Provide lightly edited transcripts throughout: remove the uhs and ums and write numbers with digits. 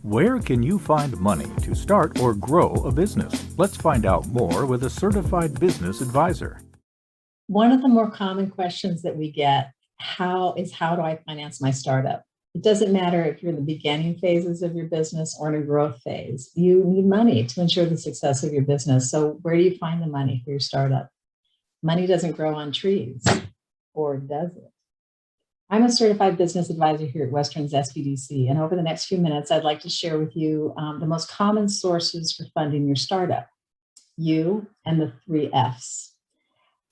Where can you find money to start or grow a business? Let's find out more with a certified business advisor. One of the more common questions that we get how do I finance my startup? It doesn't matter if you're in the beginning phases of your business or in a growth phase. You need money to ensure the success of your business. So where do you find the money for your startup? Money doesn't grow on trees, or does it? I'm a certified business advisor here at Western's SBDC, and over the next few minutes, I'd like to share with you the most common sources for funding your startup, you and the three F's.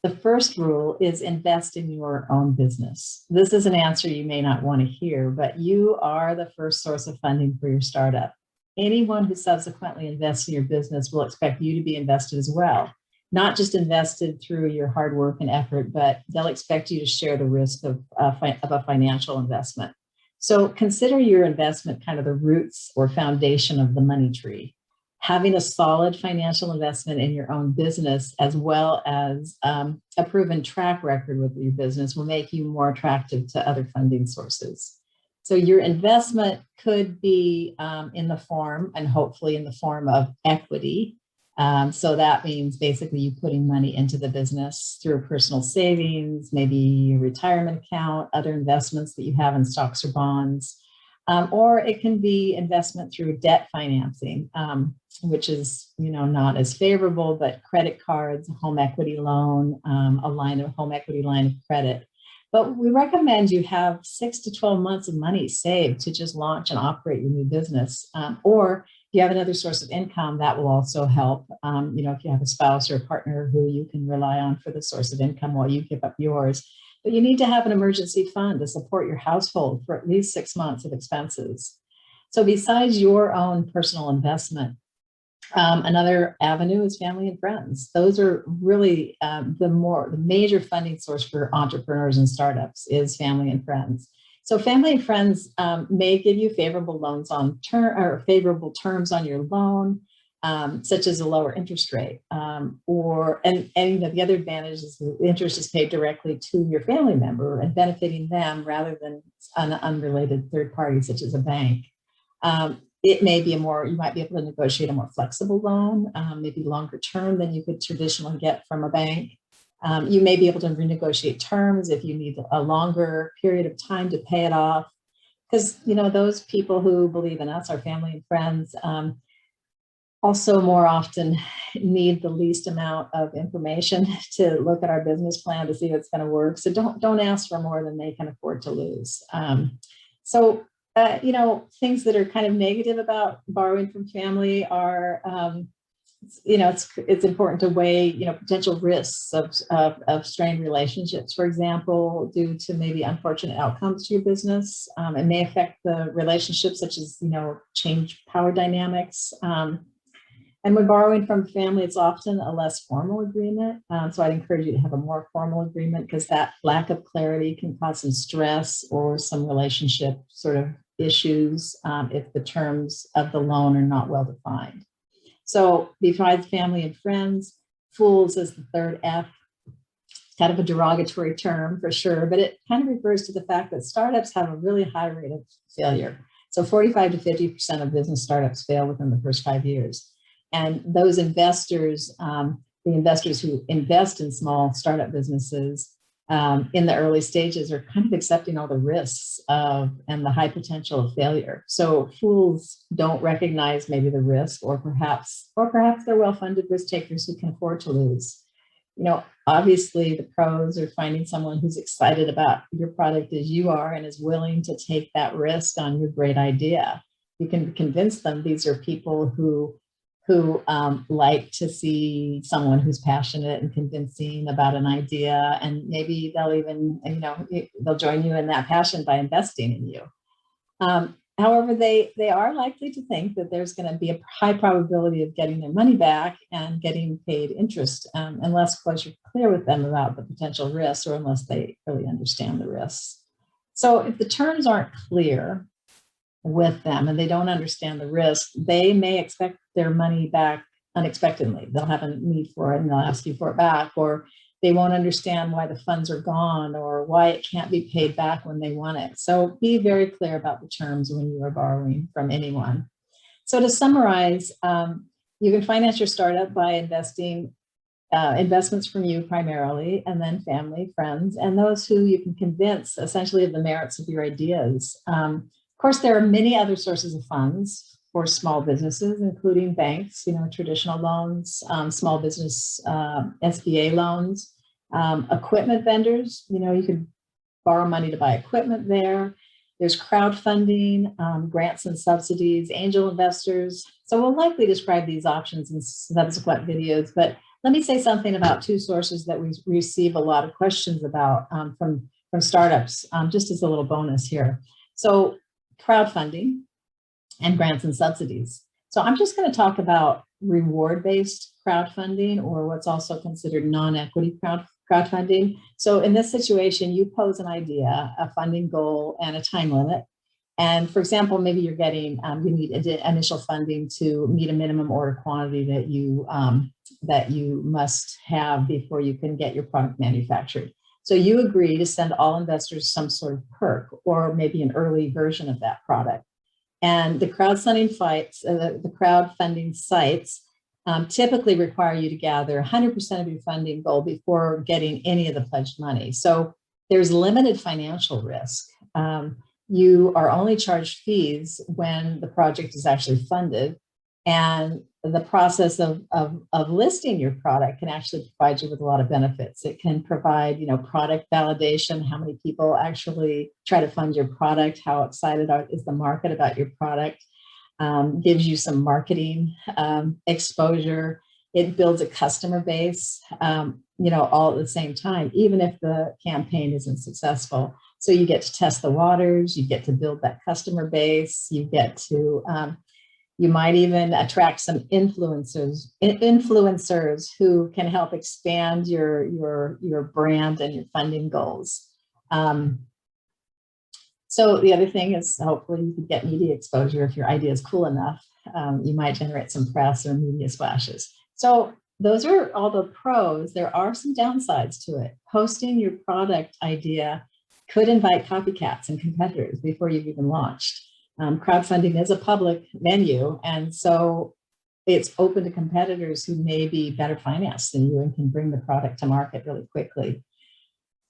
The first rule is invest in your own business. This is an answer you may not want to hear, but you are the first source of funding for your startup. Anyone who subsequently invests in your business will expect you to be invested as well. Not just invested through your hard work and effort, but they'll expect you to share the risk of a financial investment. So consider your investment kind of the roots or foundation of the money tree. Having a solid financial investment in your own business, as well as a proven track record with your business, will make you more attractive to other funding sources. So your investment could be in the form, and hopefully in the form, of equity. So that means basically you putting money into the business through personal savings, maybe a retirement account, other investments that you have in stocks or bonds. Or it can be investment through debt financing, which is, not as favorable, but credit cards, home equity loan, home equity line of credit. But we recommend you have 6 to 12 months of money saved to just launch and operate your new business. Or if you have another source of income, that will also help. If you have a spouse or a partner who you can rely on for the source of income while you give up yours. But you need to have an emergency fund to support your household for at least 6 months of expenses. So besides your own personal investment, another avenue is family and friends. Those are really the major funding source for entrepreneurs and startups is family and friends. So family and friends may give you favorable loans on favorable terms on your loan, such as a lower interest rate, the other advantage is the interest is paid directly to your family member and benefiting them rather than an unrelated third party such as a bank. It may be you might be able to negotiate a more flexible loan, maybe longer term than you could traditionally get from a bank. You may be able to renegotiate terms if you need a longer period of time to pay it off. Because, those people who believe in us, our family and friends, also more often need the least amount of information to look at our business plan to see if it's going to work. So don't ask for more than they can afford to lose. Things that are kind of negative about borrowing from family are, it's important to weigh, potential risks of strained relationships, for example, due to maybe unfortunate outcomes to your business. It may affect the relationships, such as, change power dynamics. And when borrowing from family, it's often a less formal agreement. So I'd encourage you to have a more formal agreement because that lack of clarity can cause some stress or some relationship sort of issues if the terms of the loan are not well defined. So besides family and friends, fools is the third F. It's kind of a derogatory term for sure, but it kind of refers to the fact that startups have a really high rate of failure. So 45 to 50% of business startups fail within the first 5 years. And those investors, the investors who invest in small startup businesses in the early stages are kind of accepting all the risks and the high potential of failure. So fools don't recognize maybe the risk, or perhaps they're well-funded risk takers who can afford to lose. Obviously the pros are finding someone who's excited about your product as you are and is willing to take that risk on your great idea. You can convince them these are people who like to see someone who's passionate and convincing about an idea, and maybe they'll even, they'll join you in that passion by investing in you. However, they are likely to think that there's going to be a high probability of getting their money back and getting paid interest, unless, of course, you're clear with them about the potential risks, or unless they really understand the risks. So if the terms aren't clear with them and they don't understand the risk, they may expect their money back unexpectedly. They'll have a need for it and they'll ask you for it back, or they won't understand why the funds are gone or why it can't be paid back when they want it. So be very clear about the terms when you are borrowing from anyone. So to summarize, you can finance your startup by investing investments from you primarily, and then family, friends, and those who you can convince essentially of the merits of your ideas. Of course, there are many other sources of funds for small businesses, including banks, traditional loans, small business SBA loans, equipment vendors. You can borrow money to buy equipment there. There's crowdfunding, grants and subsidies, angel investors. So we'll likely describe these options in subsequent videos, but let me say something about two sources that we receive a lot of questions about from startups, just as a little bonus here. So crowdfunding and grants and subsidies. So I'm just going to talk about reward-based crowdfunding, or what's also considered non-equity crowdfunding. So in this situation, you pose an idea, a funding goal, and a time limit. And for example, maybe you're getting, you need initial funding to meet a minimum order quantity that you must have before you can get your product manufactured. So you agree to send all investors some sort of perk, or maybe an early version of that product. And the crowdfunding sites typically require you to gather 100% of your funding goal before getting any of the pledged money. So there's limited financial risk. You are only charged fees when the project is actually funded. And the process of listing your product can actually provide you with a lot of benefits. It can provide, product validation, how many people actually try to fund your product, how excited is the market about your product, gives you some marketing exposure. It builds a customer base, all at the same time, even if the campaign isn't successful. So you get to test the waters, you get to build that customer base, you get to, you might even attract some influencers who can help expand your brand and your funding goals. So the other thing is, hopefully you can get media exposure. If your idea is cool enough, you might generate some press or media splashes. So those are all the pros. There are some downsides to it. Posting your product idea could invite copycats and competitors before you've even launched. Crowdfunding is a public venue, and so it's open to competitors who may be better financed than you and can bring the product to market really quickly.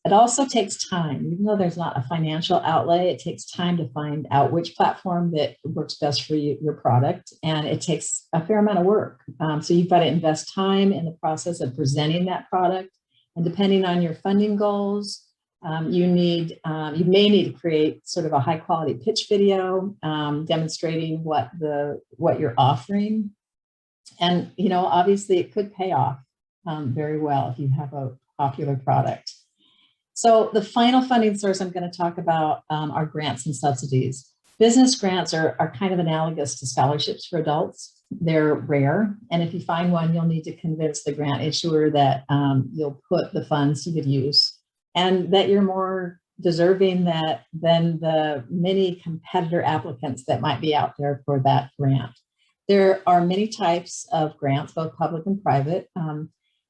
It also takes time. Even though there's not a financial outlay, it takes time to find out which platform that works best for your product, and it takes a fair amount of work. So you've got to invest time in the process of presenting that product, and depending on your funding goals, you may need to create sort of a high quality pitch video demonstrating what you're offering. And, obviously it could pay off very well if you have a popular product. So the final funding source I'm going to talk about are grants and subsidies. Business grants are kind of analogous to scholarships for adults. They're rare. And if you find one, you'll need to convince the grant issuer that you'll put the funds to good use, and that you're more deserving than the many competitor applicants that might be out there for that grant. There are many types of grants, both public and private.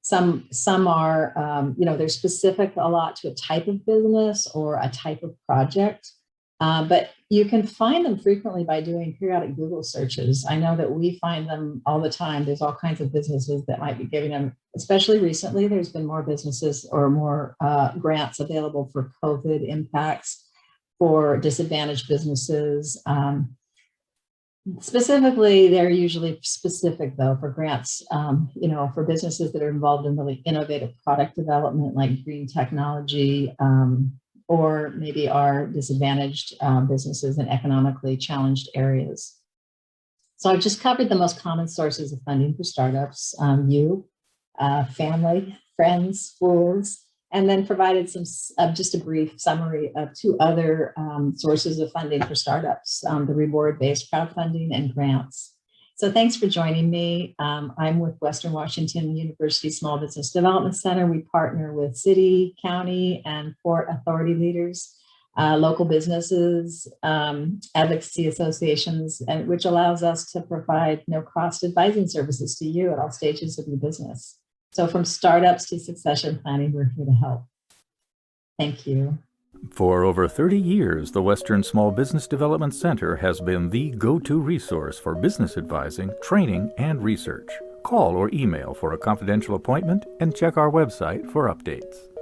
Some are, they're specific a lot to a type of business or a type of project, but you can find them frequently by doing periodic Google searches. I know that we find them all the time. There's all kinds of businesses that might be giving them, especially recently, there's been more businesses or more grants available for COVID impacts for disadvantaged businesses. Specifically, they're usually specific though for grants, for businesses that are involved in really innovative product development like green technology, or maybe are disadvantaged businesses in economically challenged areas. So I've just covered the most common sources of funding for startups, family, friends, schools, and then provided just a brief summary of two other sources of funding for startups, the reward-based crowdfunding and grants. So thanks for joining me. I'm with Western Washington University Small Business Development Center. We partner with city, county, and port authority leaders, local businesses, advocacy associations, which allows us to provide no-cost advising services to you at all stages of your business. So from startups to succession planning, we're here to help. Thank you. For over 30 years, the Western Small Business Development Center has been the go-to resource for business advising, training, and research. Call or email for a confidential appointment and check our website for updates.